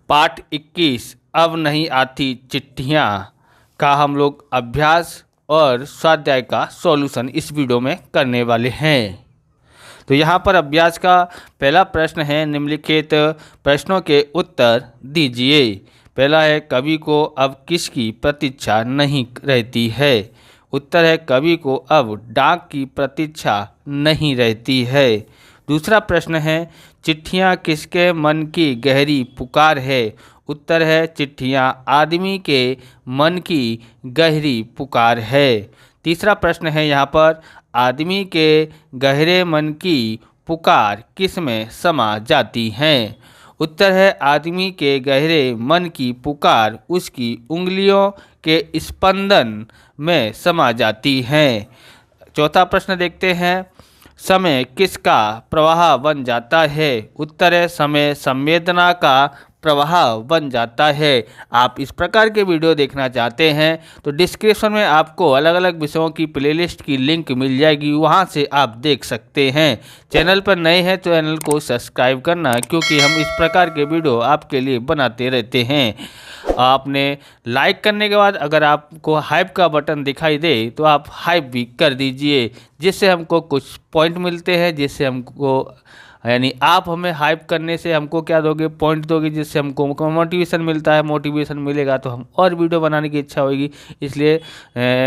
पाठ 21 अब नहीं आती चिट्ठियाँ का हम लोग अभ्यास और स्वाध्याय का सॉल्यूशन इस वीडियो में करने वाले हैं। तो यहाँ पर अभ्यास का पहला प्रश्न है, निम्नलिखित प्रश्नों के उत्तर दीजिए। पहला है, कवि को अब किसकी प्रतीक्षा नहीं रहती है? उत्तर है, कवि को अब डाक की प्रतीक्षा नहीं रहती है। दूसरा प्रश्न है, चिट्ठियाँ किसके मन की गहरी पुकार है? उत्तर है, चिट्ठियाँ आदमी के मन की गहरी पुकार है। तीसरा प्रश्न है यहाँ पर, आदमी के गहरे मन की पुकार किस में समा जाती हैं? उत्तर है, आदमी के गहरे मन की पुकार उसकी उंगलियों के स्पंदन में समा जाती हैं। चौथा प्रश्न देखते हैं, समय किसका प्रवाह बन जाता है? उत्तर है, समय संवेदना का प्रवाह बन जाता है। आप इस प्रकार के वीडियो देखना चाहते हैं तो डिस्क्रिप्शन में आपको अलग अलग विषयों की प्लेलिस्ट की लिंक मिल जाएगी, वहां से आप देख सकते हैं। चैनल पर नए हैं तो चैनल को सब्सक्राइब करना, क्योंकि हम इस प्रकार के वीडियो आपके लिए बनाते रहते हैं। आपने लाइक करने के बाद अगर आपको हाइप का बटन दिखाई दे तो आप हाइप भी कर दीजिए, जिससे हमको कुछ पॉइंट मिलते हैं, जिससे हमको यानी आप हमें हाइप करने से हमको क्या दोगे? पॉइंट दोगे, जिससे हमको मोटिवेशन मिलता है। मोटिवेशन मिलेगा तो हम और वीडियो बनाने की इच्छा होगी, इसलिए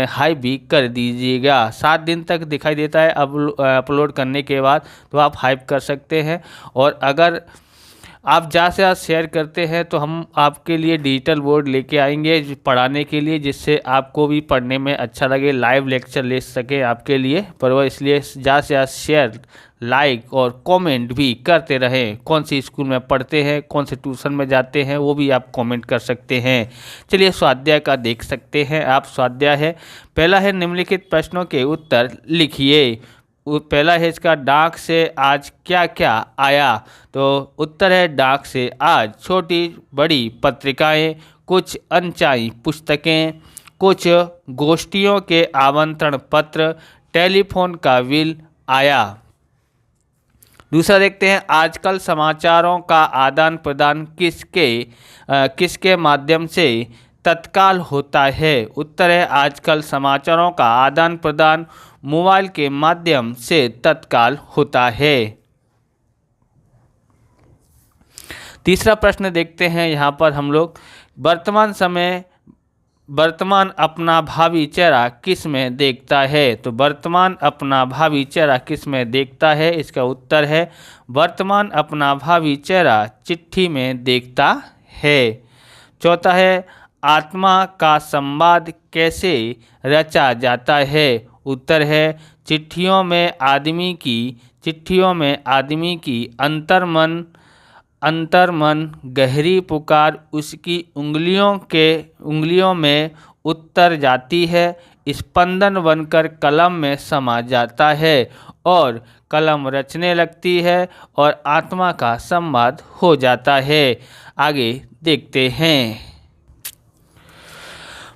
हाइप भी कर दीजिएगा। 7 दिन तक दिखाई देता है अपलोड करने के बाद, तो आप हाइप कर सकते हैं। और अगर आप ज़्यादा से ज़्यादा शेयर करते हैं तो हम आपके लिए डिजिटल बोर्ड लेके आएंगे पढ़ाने के लिए, जिससे आपको भी पढ़ने में अच्छा लगे, लाइव लेक्चर ले सकें आपके लिए। पर वह इसलिए ज़्यादा से ज़्यादा शेयर, लाइक और कमेंट भी करते रहें। कौन सी स्कूल में पढ़ते हैं, कौन से ट्यूशन में जाते हैं, वो भी आप कमेंट कर सकते हैं। चलिए स्वाध्याय का देख सकते हैं आप। स्वाध्याय है, पहला है, निम्नलिखित प्रश्नों के उत्तर लिखिए। पहला है इसका, डाक से आज क्या क्या आया? तो उत्तर है, डाक से आज छोटी बड़ी पत्रिकाएं, कुछ अनचाही पुस्तकें, कुछ गोष्ठियों के आमंत्रण पत्र, टेलीफोन का बिल आया। दूसरा देखते हैं, आजकल समाचारों का आदान प्रदान किसके माध्यम से तत्काल होता है? उत्तर है, आजकल समाचारों का आदान प्रदान मोबाइल के माध्यम से तत्काल होता है। तीसरा प्रश्न देखते हैं यहाँ पर हम लोग, वर्तमान अपना भावी चेहरा किस में देखता है? तो वर्तमान अपना भावी चेहरा किस में देखता है? इसका उत्तर है, वर्तमान अपना भावी चेहरा चिट्ठी में देखता है। चौथा है, आत्मा का संवाद कैसे रचा जाता है? उत्तर है, चिट्ठियों में आदमी की अंतर्मन गहरी पुकार उसकी उंगलियों में उतर जाती है, स्पंदन बनकर कलम में समा जाता है और कलम रचने लगती है और आत्मा का संवाद हो जाता है। आगे देखते हैं।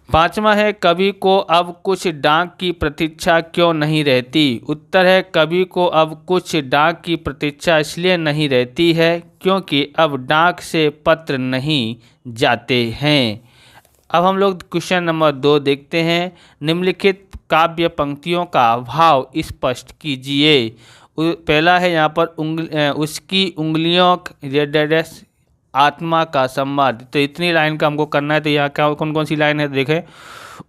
पांचवा है, कवि को अब कुछ डाक की प्रतीक्षा क्यों नहीं रहती? उत्तर है, कवि को अब कुछ डाक की प्रतीक्षा इसलिए नहीं रहती है क्योंकि अब डाक से पत्र नहीं जाते हैं। अब हम लोग क्वेश्चन नंबर 2 देखते हैं, निम्नलिखित काव्य पंक्तियों का भाव स्पष्ट कीजिए। पहला है यहाँ पर उसकी उंगलियों आत्मा का संवाद। तो इतनी लाइन का हमको करना है। तो यहाँ क्या कौन कौन सी लाइन है देखें,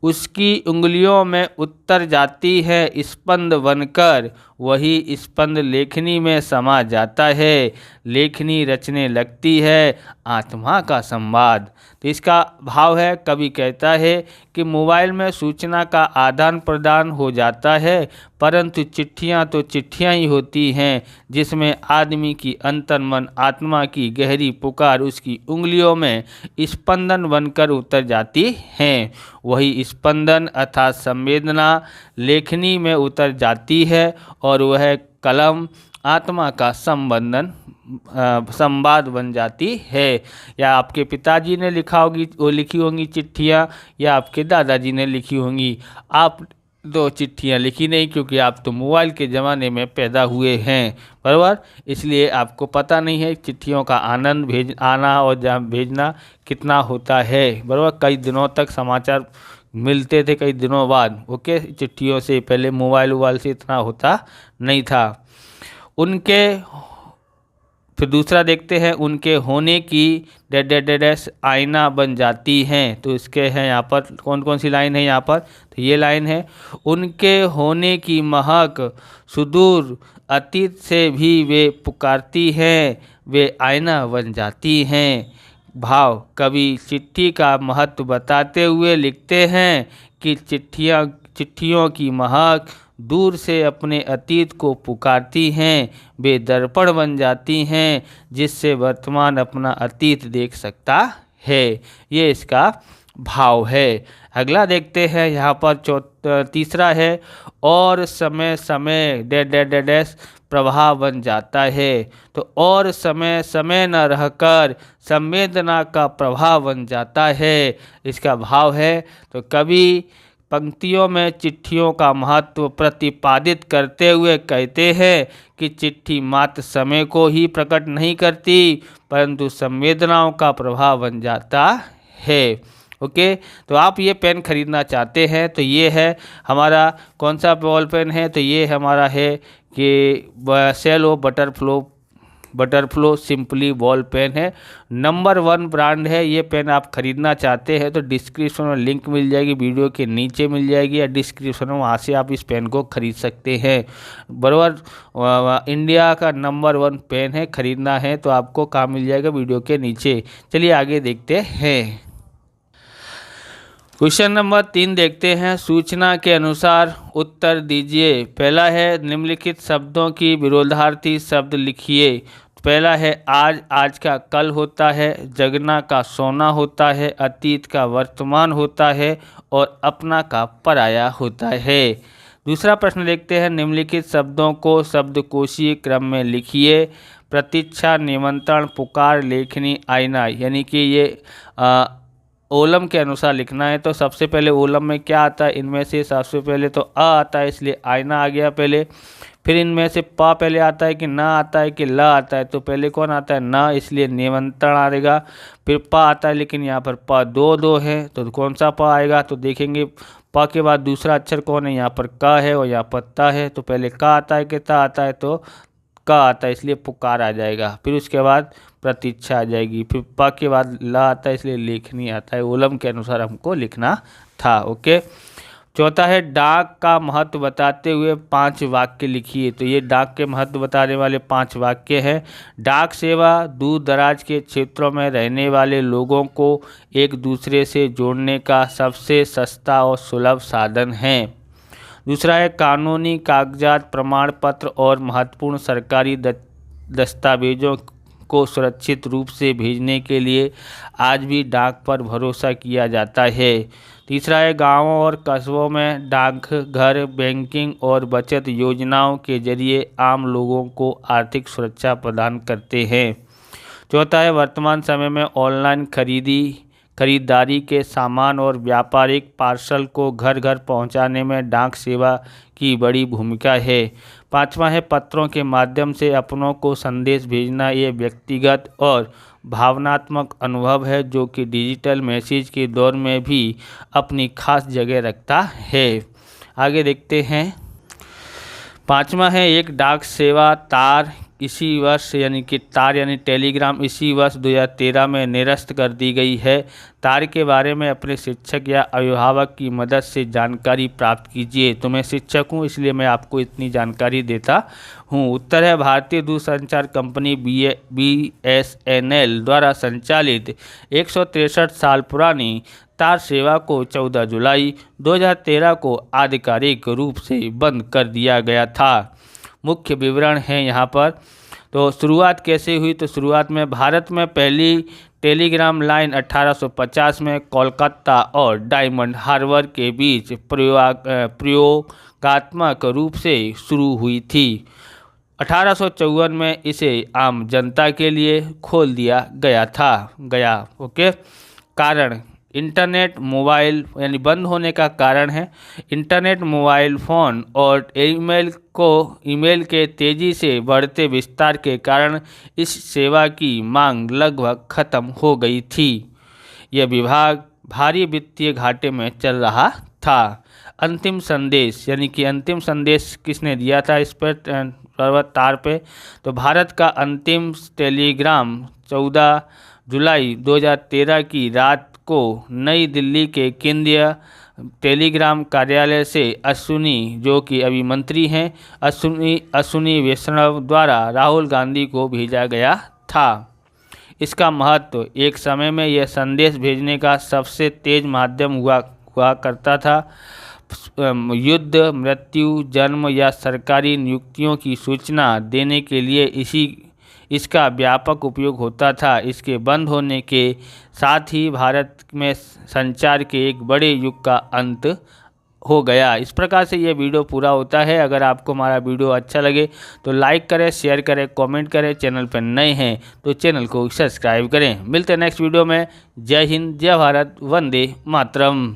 उसकी उंगलियों में उतर जाती है स्पंद बनकर, वही स्पंद लेखनी में समा जाता है, लेखनी रचने लगती है, आत्मा का संवाद। तो इसका भाव है, कवि कहता है कि मोबाइल में सूचना का आदान प्रदान हो जाता है, परंतु चिट्ठियां तो चिट्ठियां ही होती हैं, जिसमें आदमी की अंतर्मन आत्मा की गहरी पुकार उसकी उंगलियों में स्पंदन बनकर उतर जाती हैं। वही स्पंदन अर्थात संवेदना लेखनी में उतर जाती है और वह कलम आत्मा का संवाद बन जाती है। या आपके पिताजी ने लिखी होंगी चिट्ठियाँ, या आपके दादाजी ने लिखी होंगी। आप तो चिट्ठियाँ लिखी नहीं, क्योंकि आप तो मोबाइल के ज़माने में पैदा हुए हैं, बराबर। इसलिए आपको पता नहीं है चिट्ठियों का आनंद आना और जहाँ भेजना कितना होता है, बराबर। कई दिनों तक समाचार मिलते थे, कई दिनों बाद, ओके। चिट्ठियों से पहले मोबाइल से इतना होता नहीं था उनके। फिर दूसरा देखते हैं, उनके होने की डैश आईना बन जाती हैं। तो इसके हैं यहाँ पर कौन कौन सी लाइन है यहाँ पर, तो ये लाइन है, उनके होने की महक सुदूर अतीत से भी वे पुकारती हैं, वे आईना बन जाती हैं। भाव, कवि चिट्ठी का महत्व बताते हुए लिखते हैं कि चिट्ठियों की महक दूर से अपने अतीत को पुकारती हैं, वे दर्पण बन जाती हैं जिससे वर्तमान अपना अतीत देख सकता है। ये इसका भाव है। अगला देखते हैं यहाँ पर तीसरा है, और समय समय डैश प्रभाव बन जाता है। तो और समय समय न रहकर संवेदना का प्रभाव बन जाता है, इसका भाव है। तो कवि पंक्तियों में चिट्ठियों का महत्व प्रतिपादित करते हुए कहते हैं कि चिट्ठी मात्र समय को ही प्रकट नहीं करती, परंतु संवेदनाओं का प्रभाव बन जाता है। ओके, तो आप ये पेन खरीदना चाहते हैं तो ये है हमारा कौन सा बॉल पेन है, तो ये हमारा है कि सेलो बटरफ्लो सिंपली बॉल पेन है, नंबर 1 ब्रांड है। ये पेन आप खरीदना चाहते हैं तो डिस्क्रिप्शन में लिंक मिल जाएगी, वीडियो के नीचे मिल जाएगी, या डिस्क्रिप्शन में, वहाँ से आप इस पेन को खरीद सकते हैं, बराबर। इंडिया का नंबर 1 पेन है, खरीदना है तो आपको कहाँ मिल जाएगा, वीडियो के नीचे। चलिए आगे देखते हैं। क्वेश्चन नंबर 3 देखते हैं, सूचना के अनुसार उत्तर दीजिए। पहला है, निम्नलिखित शब्दों की विरोधार्थी शब्द लिखिए। पहला है, आज का कल होता है, जगना का सोना होता है, अतीत का वर्तमान होता है, और अपना का पराया होता है। दूसरा प्रश्न देखते हैं, निम्नलिखित शब्दों को शब्दकोशीय क्रम में लिखिए। प्रतीक्षा, निमंत्रण, पुकार, लेखनी, आईना, यानी कि ये ओलम के अनुसार लिखना है। तो सबसे पहले ओलम में क्या आता है, इनमें से सबसे पहले तो अ आता है, इसलिए आईना आ गया पहले। फिर इनमें से प पहले आता है कि न आता है कि ल आता है, तो पहले कौन आता है, न, इसलिए निमंत्रण आएगा। फिर प आता है, लेकिन यहाँ पर प दो है, तो कौन सा प आएगा, तो देखेंगे प के बाद दूसरा अक्षर कौन है, यहाँ पर क है और यहाँ पर त है, तो पहले क आता है कि त आता है, तो क आता है, इसलिए पुकार आ जाएगा। फिर उसके बाद प्रतीक्षा आ जाएगी, फिर प के बाद ल आता है, इसलिए लेखनी आता है। ओलम के अनुसार हमको लिखना था, ओके। चौथा है, डाक का महत्व बताते हुए 5 वाक्य लिखिए। तो ये डाक के महत्व बताने वाले 5 वाक्य हैं। डाक सेवा दूर दराज के क्षेत्रों में रहने वाले लोगों को एक दूसरे से जोड़ने का सबसे सस्ता और सुलभ साधन है। दूसरा है, कानूनी कागजात, प्रमाण पत्र और महत्वपूर्ण सरकारी दस्तावेजों को सुरक्षित रूप से भेजने के लिए आज भी डाक पर भरोसा किया जाता है। तीसरा है, गांवों और कस्बों में डाकघर बैंकिंग और बचत योजनाओं के जरिए आम लोगों को आर्थिक सुरक्षा प्रदान करते हैं। चौथा है, वर्तमान समय में ऑनलाइन खरीदारी के सामान और व्यापारिक पार्सल को घर घर पहुंचाने में डाक सेवा की बड़ी भूमिका है। पांचवा है, पत्रों के माध्यम से अपनों को संदेश भेजना ये व्यक्तिगत और भावनात्मक अनुभव है जो कि डिजिटल मैसेज के दौर में भी अपनी खास जगह रखता है। आगे देखते हैं। पांचवा है, एक डाक सेवा तार इसी वर्ष यानी टेलीग्राम इसी वर्ष 2013 में निरस्त कर दी गई है। तार के बारे में अपने शिक्षक या अभिभावक की मदद से जानकारी प्राप्त कीजिए। तो मैं शिक्षक हूँ, इसलिए मैं आपको इतनी जानकारी देता हूँ। उत्तर है, भारतीय दूरसंचार कंपनी BSNL द्वारा संचालित 163 साल पुरानी तार सेवा को 14 जुलाई 2013 को आधिकारिक रूप से बंद कर दिया गया था। मुख्य विवरण है यहाँ पर। तो शुरुआत कैसे हुई, तो शुरुआत में भारत में पहली टेलीग्राम लाइन 1850 में कोलकाता और डायमंड हार्बर के बीच प्रयोगात्मक रूप से शुरू हुई थी। 1854 में इसे आम जनता के लिए खोल दिया गया। ओके। कारण, इंटरनेट मोबाइल यानी बंद होने का कारण है इंटरनेट, मोबाइल फ़ोन और ईमेल के तेज़ी से बढ़ते विस्तार के कारण इस सेवा की मांग लगभग खत्म हो गई थी। यह विभाग भारी वित्तीय घाटे में चल रहा था। अंतिम संदेश यानी कि अंतिम संदेश किसने दिया था इस पर पर्वत तार पे? तो भारत का अंतिम टेलीग्राम 14 जुलाई 2013 की रात को नई दिल्ली के केंद्रीय टेलीग्राम कार्यालय से अश्विनी, जो कि अभी मंत्री हैं, अश्विनी वैष्णव द्वारा राहुल गांधी को भेजा गया था। इसका महत्व, एक समय में यह संदेश भेजने का सबसे तेज माध्यम हुआ करता था। युद्ध, मृत्यु, जन्म या सरकारी नियुक्तियों की सूचना देने के लिए इसका व्यापक उपयोग होता था। इसके बंद होने के साथ ही भारत में संचार के एक बड़े युग का अंत हो गया। इस प्रकार से ये वीडियो पूरा होता है। अगर आपको हमारा वीडियो अच्छा लगे तो लाइक करें, शेयर करें, कमेंट करें। चैनल पर नए हैं तो चैनल को सब्सक्राइब करें। मिलते हैं नेक्स्ट वीडियो में। जय हिंद, जय भारत, वंदे मातरम।